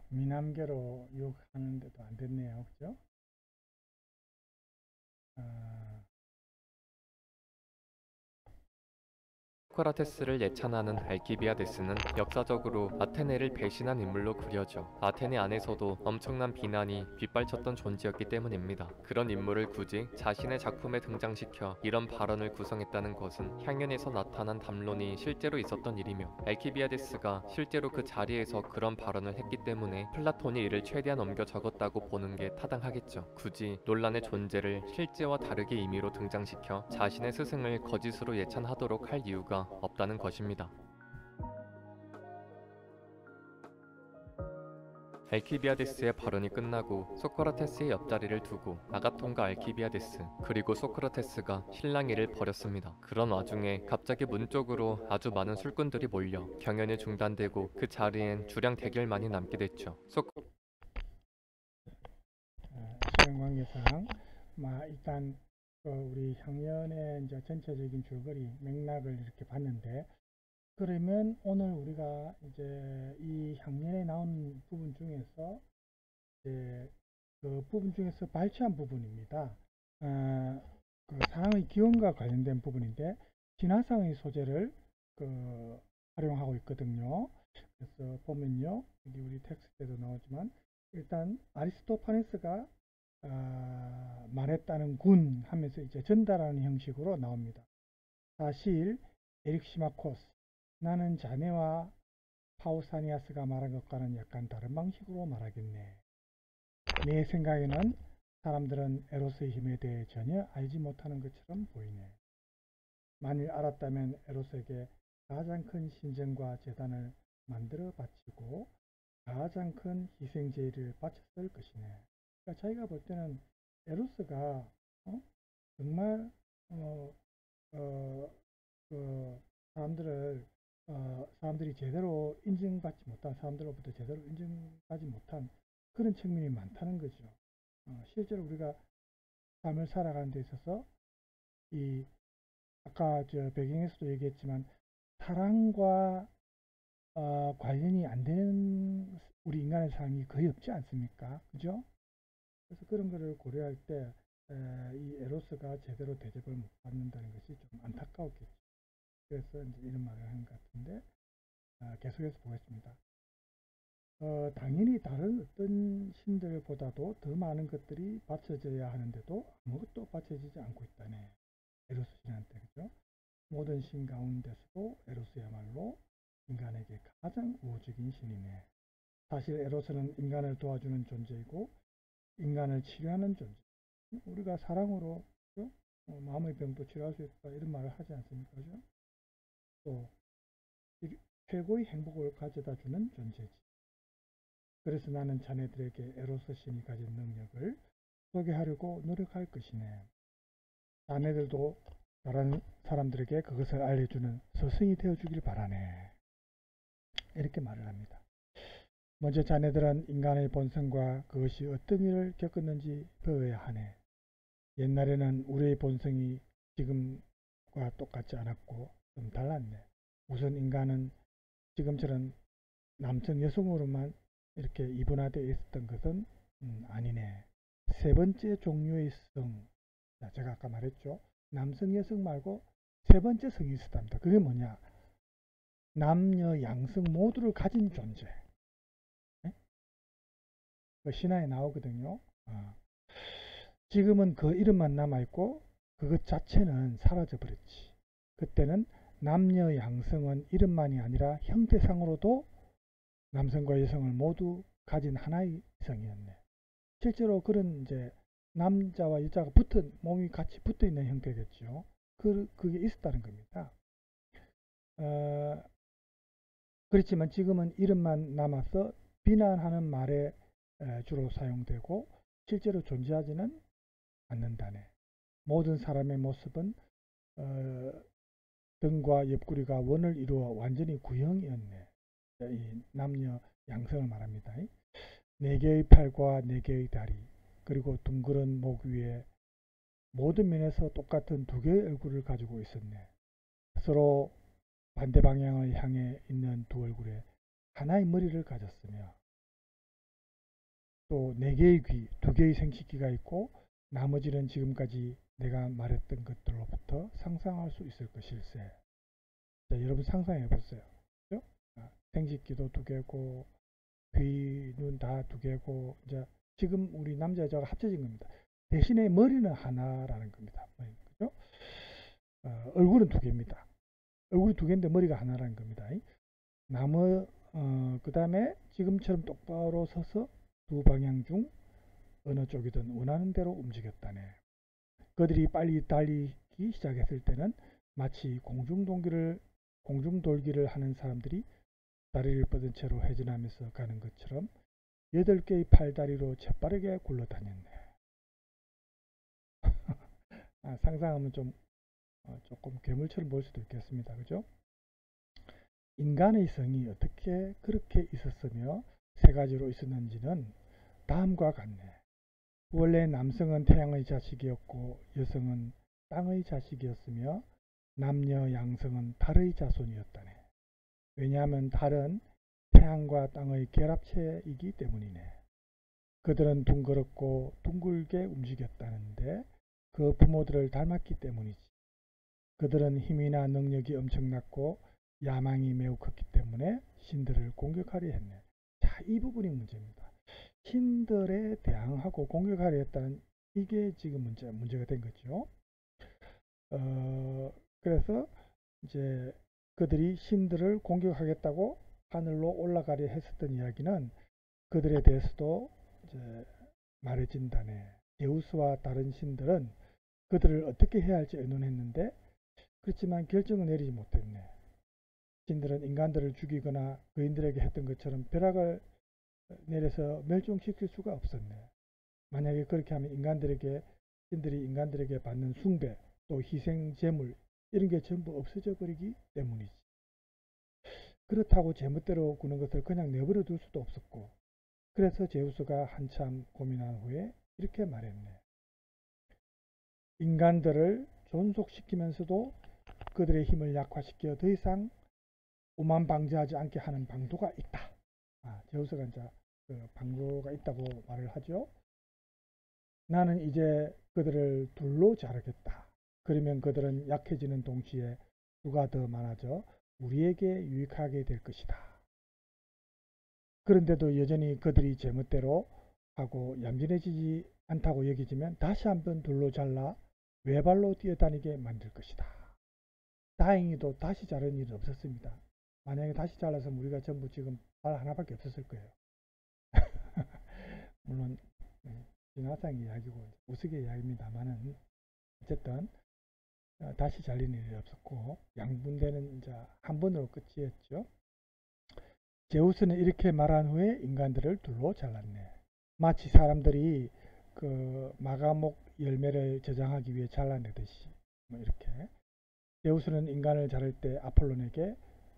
미남계로 유혹하는데도 안 됐네요. 그죠? 아, 소크라테스를 예찬하는 알키비아데스는 역사적으로 아테네를 배신한 인물로 그려져 아테네 안에서도 엄청난 비난이 빗발쳤던 존재였기 때문입니다. 그런 인물을 굳이 자신의 작품에 등장시켜 이런 발언을 구성했다는 것은 향연에서 나타난 담론이 실제로 있었던 일이며 알키비아데스가 실제로 그 자리에서 그런 발언을 했기 때문에 플라톤이 이를 최대한 옮겨 적었다고 보는 게 타당하겠죠. 굳이 논란의 존재를 실제와 다르게 임의로 등장시켜 자신의 스승을 거짓으로 예찬하도록 할 이유가 없다는 것입니다. 알키비아데스의 발언이 끝나고 소크라테스의 옆자리를 두고 아가톤과 알키비아데스 그리고 소크라테스가 실랑이를 벌였습니다. 그런 와중에 갑자기 문 쪽으로 아주 많은 술꾼들이 몰려 경연이 중단되고 그 자리엔 주량 대결만이 남게 됐죠. 시간 관계상 일단 우리 향연의 이제 전체적인 줄거리 맥락을 이렇게 봤는데, 그러면 오늘 우리가 이제 이 향연에 나온 부분 중에서 이제 그 부분 중에서 발췌한 부분입니다. 그 사랑의 기원과 관련된 부분인데 진화상의 소재를 활용하고 있거든요. 그래서 보면요, 여기 우리 텍스트에도 나오지만 일단 아리스토파네스가 말했다는 군 하면서 이제 전달하는 형식으로 나옵니다. 사실 에릭시마코스, 나는 자네와 파우사니아스가 말한 것과는 약간 다른 방식으로 말하겠네. 내 생각에는 사람들은 에로스의 힘에 대해 전혀 알지 못하는 것처럼 보이네. 만일 알았다면 에로스에게 가장 큰 신전과 제단을 만들어 바치고 가장 큰 희생제의를 바쳤을 것이네. 그러니까 자기가 볼 때는 에로스가 정말 사람들이 제대로 인정받지 못한, 사람들로부터 제대로 인정받지 못한 그런 측면이 많다는 거죠. 실제로 우리가 삶을 살아가는 데 있어서 아까 저 배경에서도 얘기했지만 사랑과 관련이 안 되는 우리 인간의 삶이 거의 없지 않습니까? 그죠? 그래서 그런 거를 고려할 때 이 에로스가 제대로 대접을 못 받는다는 것이 좀 안타까웠겠죠. 그래서 이제 이런 말을 하는 것 같은데, 계속해서 보겠습니다. 당연히 다른 어떤 신들보다도 더 많은 것들이 바쳐져야 하는데도 아무것도 바쳐지지 않고 있다네. 에로스 신한테, 그죠? 모든 신 가운데서도 에로스야말로 인간에게 가장 우호적인 신이네. 사실 에로스는 인간을 도와주는 존재이고 인간을 치료하는 존재. 우리가 사랑으로 마음의 병도 치료할 수 있다 이런 말을 하지 않습니까? 그죠? 또 최고의 행복을 가져다 주는 존재지. 그래서 나는 자네들에게 에로스 신이 가진 능력을 소개하려고 노력할 것이네. 자네들도 다른 사람들에게 그것을 알려주는 스승이 되어주길 바라네. 이렇게 말을 합니다. 먼저 자네들은 인간의 본성과 그것이 어떤 일을 겪었는지 배워야 하네. 옛날에는 우리의 본성이 지금과 똑같지 않았고 좀 달랐네. 우선 인간은 지금처럼 남성 여성으로만 이렇게 이분화되어 있었던 것은 아니네. 세 번째 종류의 성, 제가 아까 말했죠. 남성 여성 말고 세 번째 성이 있었답니다. 그게 뭐냐? 남녀 양성 모두를 가진 존재. 그 신화에 나오거든요. 지금은 그 이름만 남아있고 그것 자체는 사라져버렸지. 그때는 남녀 양성은 이름만이 아니라 형태상으로도 남성과 여성을 모두 가진 하나의 성이었네. 실제로 그런 이제 남자와 여자가 몸이 같이 붙어 있는 형태겠죠. 그게 있었다는 겁니다. 그렇지만 지금은 이름만 남아서 비난하는 말에 주로 사용되고 실제로 존재하지는 않는다네. 모든 사람의 모습은 등과 옆구리가 원을 이루어 완전히 구형이었네. 이 남녀 양성을 말합니다. 4개의 팔과 4개의 다리, 그리고 둥그런 목 위에 모든 면에서 똑같은 2개의 얼굴을 가지고 있었네. 서로 반대 방향을 향해 있는 두 얼굴에 하나의 머리를 가졌으며 또 4개의 귀, 2개의 생식기가 있고 나머지는 지금까지 내가 말했던 것들로부터 상상할 수 있을 것일세. 자, 여러분 상상해 보세요. 그렇죠? 생식기도 2개고 귀, 눈 다 2개고 이제 지금 우리 남자 여자가 합쳐진 겁니다. 대신에 머리는 하나라는 겁니다. 그렇죠? 얼굴은 2개입니다. 얼굴이 2개인데 머리가 하나라는 겁니다. 그 다음에 지금처럼 똑바로 서서 두 방향 중 어느 쪽이든 원하는 대로 움직였다네. 그들이 빨리 달리기 시작했을 때는 마치 공중돌기를 하는 사람들이 다리를 뻗은 채로 회전하면서 가는 것처럼 8개의 팔다리로 재빠르게 굴러다녔네. 상상하면 조금 괴물처럼 보일 수도 있겠습니다. 그죠? 인간의 성이 어떻게 그렇게 있었으며 3가지로 있었는지는 다음과 같네. 원래 남성은 태양의 자식이었고 여성은 땅의 자식이었으며 남녀 양성은 달의 자손이었다네. 왜냐하면 달은 태양과 땅의 결합체이기 때문이네. 그들은 둥그렇고 둥글게 움직였다는데 그 부모들을 닮았기 때문이지. 그들은 힘이나 능력이 엄청났고 야망이 매우 컸기 때문에 신들을 공격하려 했네. 자, 이 부분이 문제입니다. 신들에 대항하고 공격하려 했다는 이게 지금 문제가 된 거죠. 그래서 이제 그들이 신들을 공격하겠다고 하늘로 올라가려 했었던 이야기는 그들에 대해서도 이제 말해진다네. 제우스와 다른 신들은 그들을 어떻게 해야 할지 의논했는데 그렇지만 결정을 내리지 못했네. 신들은 인간들을 죽이거나 그인들에게 했던 것처럼 벼락을 내려서 멸종시킬 수가 없었네. 만약에 그렇게 하면 신들이 인간들에게 받는 숭배, 또 희생 제물 이런 게 전부 없어져 버리기 때문이지. 그렇다고 제멋대로 구는 것을 그냥 내버려 둘 수도 없었고, 그래서 제우스가 한참 고민한 후에 이렇게 말했네. 인간들을 존속시키면서도 그들의 힘을 약화시켜 더 이상 오만 방지하지 않게 하는 방도가 있다. 제우스가 이제 그 방도가 있다고 말을 하죠. 나는 이제 그들을 둘로 자르겠다. 그러면 그들은 약해지는 동시에 수가 더 많아져 우리에게 유익하게 될 것이다. 그런데도 여전히 그들이 제멋대로 하고 얌전해지지 않다고 여기지면 다시 한번 둘로 잘라 외발로 뛰어다니게 만들 것이다. 다행히도 다시 자르는 일은 없었습니다. 만약에 다시 잘라서 우리가 전부 지금 발 하나밖에 없었을 거예요. 물론 진화상 이야기고 우스개 이야기입니다만은 어쨌든 다시 잘리는 일이 없었고 양분되는 이제 한 번으로 끝이었죠. 제우스는 이렇게 말한 후에 인간들을 둘로 잘랐네. 마치 사람들이 그 마가목 열매를 저장하기 위해 잘라내듯이 이렇게 제우스는 인간을 자를 때 아폴론에게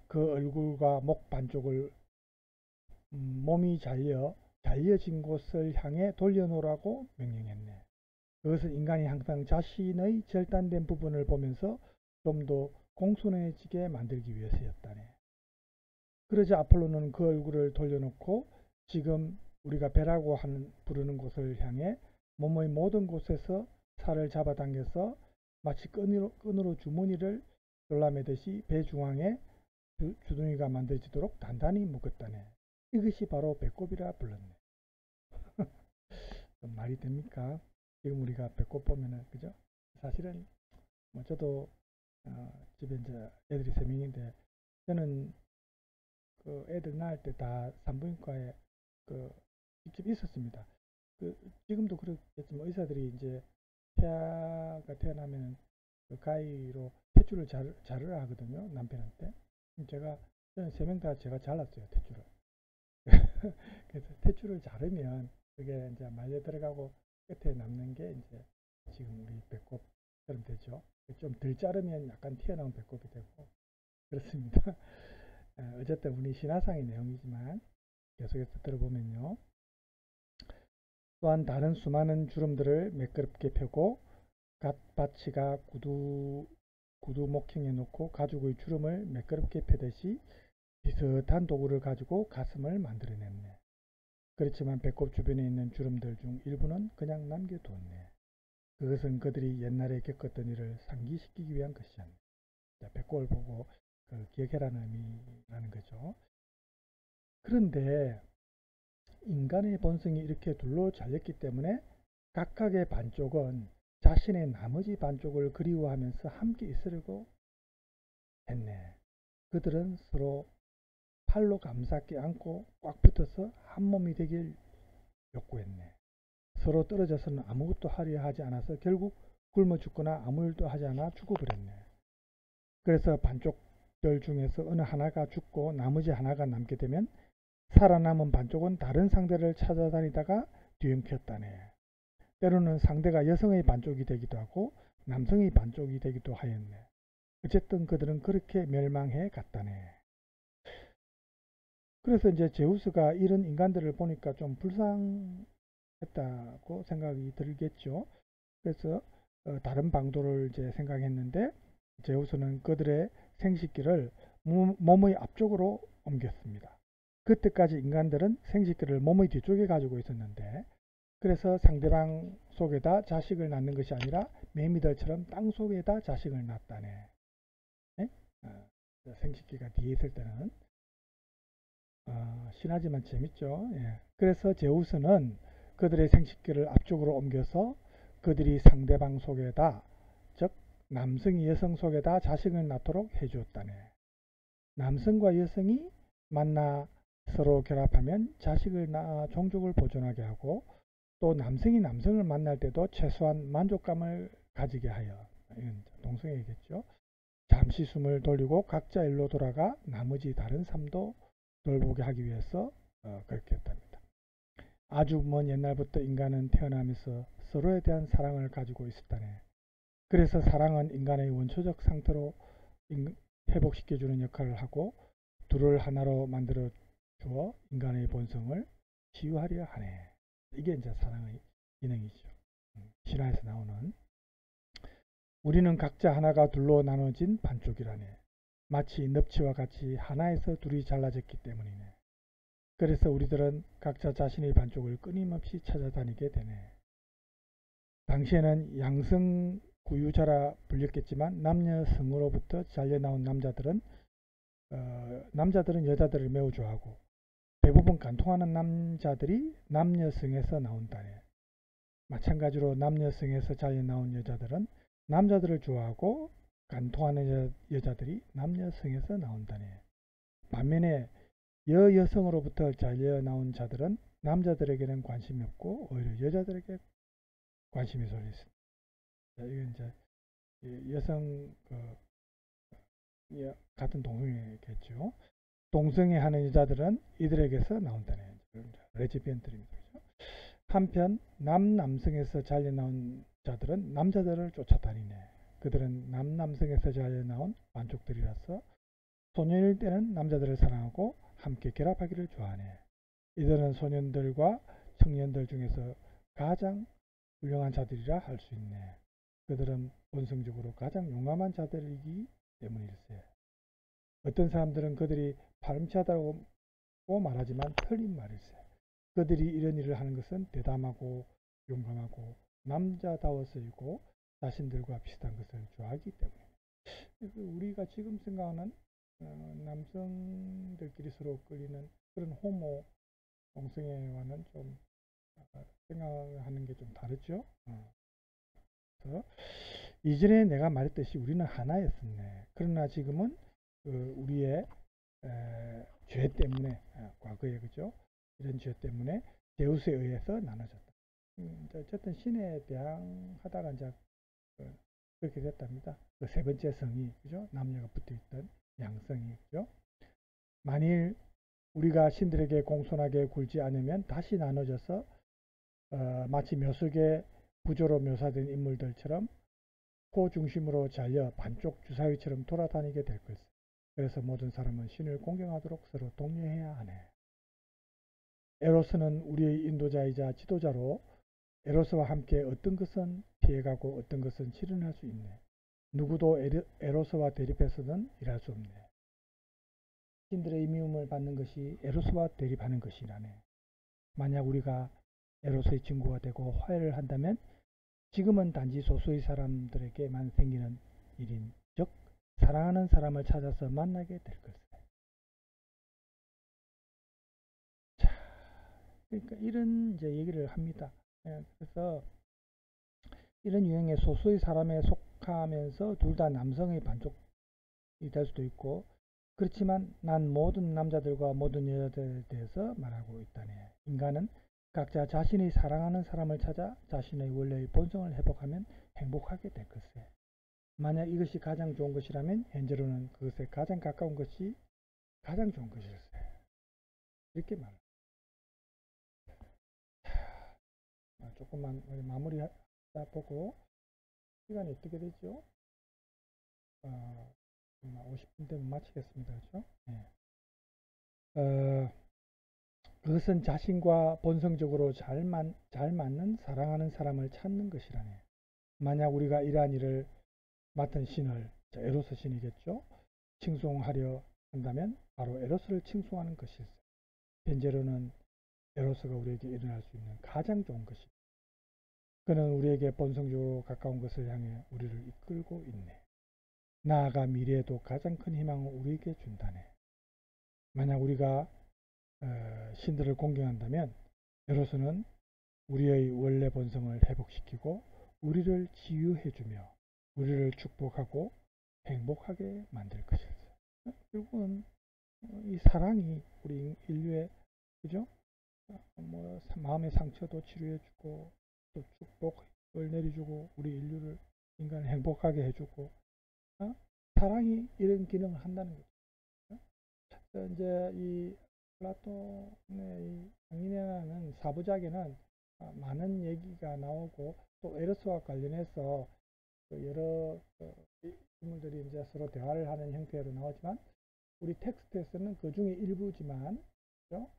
그 얼굴과 목 반쪽을 몸이 잘려진 곳을 향해 돌려놓으라고 명령했네. 그것은 인간이 항상 자신의 절단된 부분을 보면서 좀 더 공손해지게 만들기 위해서였다네. 그러자 아폴로는 그 얼굴을 돌려놓고 지금 우리가 배라고 부르는 곳을 향해 몸의 모든 곳에서 살을 잡아당겨서 마치 끈으로 주머니를 졸라매듯이 배 중앙에 주둥이가 만들어지도록 단단히 묶었다네. 이것이 바로 배꼽이라 불렀네. 말이 됩니까? 지금 우리가 배꼽 보면은, 그죠? 사실은 뭐 저도 집에 이제 애들이 3명인데 저는 그 애들 낳을 때 다 산부인과에 직접 있었습니다. 지금도 그렇겠지만 의사들이 이제 태아가 태어나면 그 가위로 탯줄을 자르라 하거든요, 남편한테. 저는 3명 다 제가 잘랐어요, 탯줄을. 그래서 탯줄을 자르면 그게 이제 말려 들어가고 끝에 남는 게 이제 지금 우리 배꼽처럼 되죠. 좀 덜 자르면 약간 튀어나온 배꼽이 되고 그렇습니다. 어쨌든 우리 신화상의 내용이지만 계속해서 들어보면요. 또한 다른 수많은 주름들을 매끄럽게 펴고 갓바치가 구두 목형에 놓고 가죽의 주름을 매끄럽게 펴듯이 비슷한 도구를 가지고 가슴을 만들어냈네. 그렇지만 배꼽 주변에 있는 주름들 중 일부는 그냥 남겨두었네. 그것은 그들이 옛날에 겪었던 일을 상기시키기 위한 것이었네. 배꼽을 보고 기억해라는 의미라는 거죠. 그런데 인간의 본성이 이렇게 둘로 잘렸기 때문에 각각의 반쪽은 자신의 나머지 반쪽을 그리워하면서 함께 있으려고 했네. 그들은 서로 팔로 감싸게 안고 꽉 붙어서 한 몸이 되길 욕구했네. 서로 떨어져서는 아무것도 하려 하지 않아서 결국 굶어 죽거나 아무 일도 하지 않아 죽어버렸네. 그래서 반쪽들 중에서 어느 하나가 죽고 나머지 하나가 남게 되면 살아남은 반쪽은 다른 상대를 찾아다니다가 뒤엉켰다네. 때로는 상대가 여성의 반쪽이 되기도 하고 남성의 반쪽이 되기도 하였네. 어쨌든 그들은 그렇게 멸망해 갔다네. 그래서 이제 제우스가 이런 인간들을 보니까 좀 불쌍했다고 생각이 들겠죠. 그래서 다른 방도를 이제 생각했는데 제우스는 그들의 생식기를 몸의 앞쪽으로 옮겼습니다. 그때까지 인간들은 생식기를 몸의 뒤쪽에 가지고 있었는데 그래서 상대방 속에다 자식을 낳는 것이 아니라 매미들처럼 땅 속에다 자식을 낳았다네. 네? 생식기가 뒤에 있을 때는 신하지만 재밌죠. 예. 그래서 제우스는 그들의 생식기를 앞쪽으로 옮겨서 그들이 상대방 속에다, 즉 남성이 여성 속에다 자식을 낳도록 해주었다네. 남성과 여성이 만나 서로 결합하면 자식을 낳아 종족을 보존하게 하고 또 남성이 남성을 만날 때도 최소한 만족감을 가지게 하여, 이건 동성애겠죠. 잠시 숨을 돌리고 각자 일로 돌아가 나머지 다른 삶도 돌보게 하기 위해서 그렇게 했답니다. 아주 먼 옛날부터 인간은 태어나면서 서로에 대한 사랑을 가지고 있었다네. 그래서 사랑은 인간의 원초적 상태로 회복시켜주는 역할을 하고 둘을 하나로 만들어 주어 인간의 본성을 치유하려 하네. 이게 이제 사랑의 기능이죠. 신화에서 나오는 우리는 각자 하나가 둘로 나눠진 반쪽이라네. 마치 넙치와 같이 하나에서 둘이 잘라졌기 때문이네. 그래서 우리들은 각자 자신의 반쪽을 끊임없이 찾아다니게 되네. 당시에는 양성구유자라 불렸겠지만 남녀 성으로부터 잘려나온 남자들은 여자들을 매우 좋아하고 대부분 간통하는 남자들이 남녀성에서 나온다네. 마찬가지로 남녀성에서 잘려나온 여자들은 남자들을 좋아하고 간통하는 여자들이 남녀성에서 나온다네. 반면에 여성으로부터 잘려 나온 자들은 남자들에게는 관심이 없고 오히려 여자들에게 관심이 쏠려 있습니다. 이건 이제 여성 같은 동성애겠죠. 동성애하는 여자들은 이들에게서 나온다네. 레즈비언들입니다. 한편 남성에서 잘려 나온 자들은 남자들을 쫓아다니네. 그들은 남성에서 잘려 나온 반쪽들이라서 소년일 때는 남자들을 사랑하고 함께 결합하기를 좋아하네. 이들은 소년들과 청년들 중에서 가장 훌륭한 자들이라 할 수 있네. 그들은 본성적으로 가장 용감한 자들이기 때문일세. 어떤 사람들은 그들이 파렴치하다고 말하지만 틀린 말일세. 그들이 이런 일을 하는 것은 대담하고 용감하고 남자다워서이고 자신들과 비슷한 것을 좋아하기 때문입니다. 우리가 지금 생각하는 남성들끼리 서로 끌리는 그런 호모 동성애와는 좀 생각하는 게 좀 다르죠. 그래서 이전에 내가 말했듯이 우리는 하나였었네. 그러나 지금은 우리의 죄 때문에 과거에 그죠? 이런 죄 때문에 제우스에 의해서 나눠졌다. 어쨌든 신에 대항하다가 이제 그렇게 됐답니다. 그 세 번째 성이 그죠? 남녀가 붙어있던 양성이 그죠? 만일 우리가 신들에게 공손하게 굴지 않으면 다시 나눠져서 마치 묘석의 부조로 묘사된 인물들처럼 코 중심으로 잘려 반쪽 주사위처럼 돌아다니게 될 것이다. 그래서 모든 사람은 신을 공경하도록 서로 독려해야 하네. 에로스는 우리의 인도자이자 지도자로 에로스와 함께 어떤 것은 피해가고 어떤 것은 실현할 수 있네. 누구도 에로스와 대립해서는 일할 수 없네. 신들의 미움을 받는 것이 에로스와 대립하는 것이라네. 만약 우리가 에로스의 친구가 되고 화해를 한다면 지금은 단지 소수의 사람들에게만 생기는 일인 즉 사랑하는 사람을 찾아서 만나게 될 것이다. 자, 그러니까 이런 이제 얘기를 합니다. 그래서 이런 유형의 소수의 사람에 속하면서 둘 다 남성의 반쪽이 될 수도 있고 그렇지만 난 모든 남자들과 모든 여자들에 대해서 말하고 있다네. 인간은 각자 자신이 사랑하는 사람을 찾아 자신의 원래의 본성을 회복하면 행복하게 될 것이에요. 만약 이것이 가장 좋은 것이라면 현재로는 그것에 가장 가까운 것이 가장 좋은 것이었어요. 이렇게 말합니다. 조금만 마무리하다 보고 시간이 어떻게 되죠? 50분 되면 마치겠습니다. 그렇죠? 네. 그것은 자신과 본성적으로 잘 맞는 사랑하는 사람을 찾는 것이라네. 만약 우리가 이러한 일을 맡은 신을 에로스 신이겠죠. 칭송하려 한다면 바로 에로스를 칭송하는 것이었어요. 현재로는 에로스가 우리에게 일어날 수 있는 가장 좋은 것입니다. 그는 우리에게 본성적으로 가까운 것을 향해 우리를 이끌고 있네. 나아가 미래에도 가장 큰 희망을 우리에게 준다네. 만약 우리가 신들을 공경한다면 에로스는 우리의 원래 본성을 회복시키고 우리를 치유해주며 우리를 축복하고 행복하게 만들 것이었어요. 결국은 이 사랑이 우리 인류의 그죠? 마음의 상처도 치료해주고 또 축복을 내려주고 우리 인류를 인간을 행복하게 해주고 사랑이 이런 기능을 한다는 거죠. 이제 이 플라톤의 이 장인이라는 사부작에는 많은 얘기가 나오고 또 에로스와 관련해서 여러 인물들이 이제 서로 대화를 하는 형태로 나오지만 우리 텍스트에서는 그 중에 일부지만 그렇죠?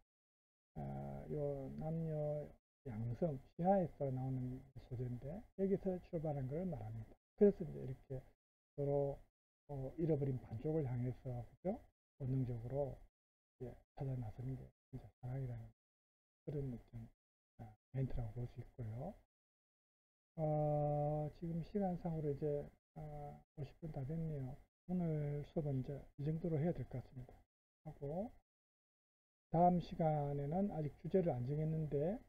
요 남녀 양성 신화에서 나오는 소재인데 여기서 출발한 걸 말합니다. 그래서 이제 이렇게 서로 잃어버린 반쪽을 향해서 그죠? 본능적으로 찾아 나서는 게 진짜 사랑이라는 그런 어떤 멘트라고 볼 수 있고요. 지금 시간상으로 이제 50분 다 됐네요. 오늘 수업은 이제 이 정도로 해야 될 것 같습니다. 하고 다음 시간에는 아직 주제를 안 정했는데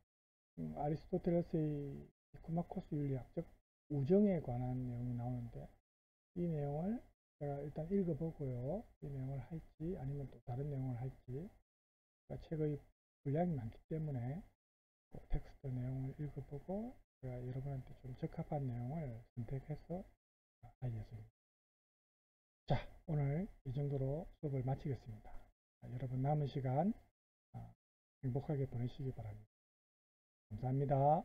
아리스토텔레스의 니코마코스 윤리학 즉 우정에 관한 내용이 나오는데 이 내용을 제가 일단 읽어보고요. 이 내용을 할지 아니면 또 다른 내용을 할지 그러니까 책의 분량이 많기 때문에 텍스트 내용을 읽어보고 제가 여러분한테 좀 적합한 내용을 선택해서 할 예정입니다. 자, 오늘 이 정도로 수업을 마치겠습니다. 여러분 남은 시간 행복하게 보내시기 바랍니다. 감사합니다.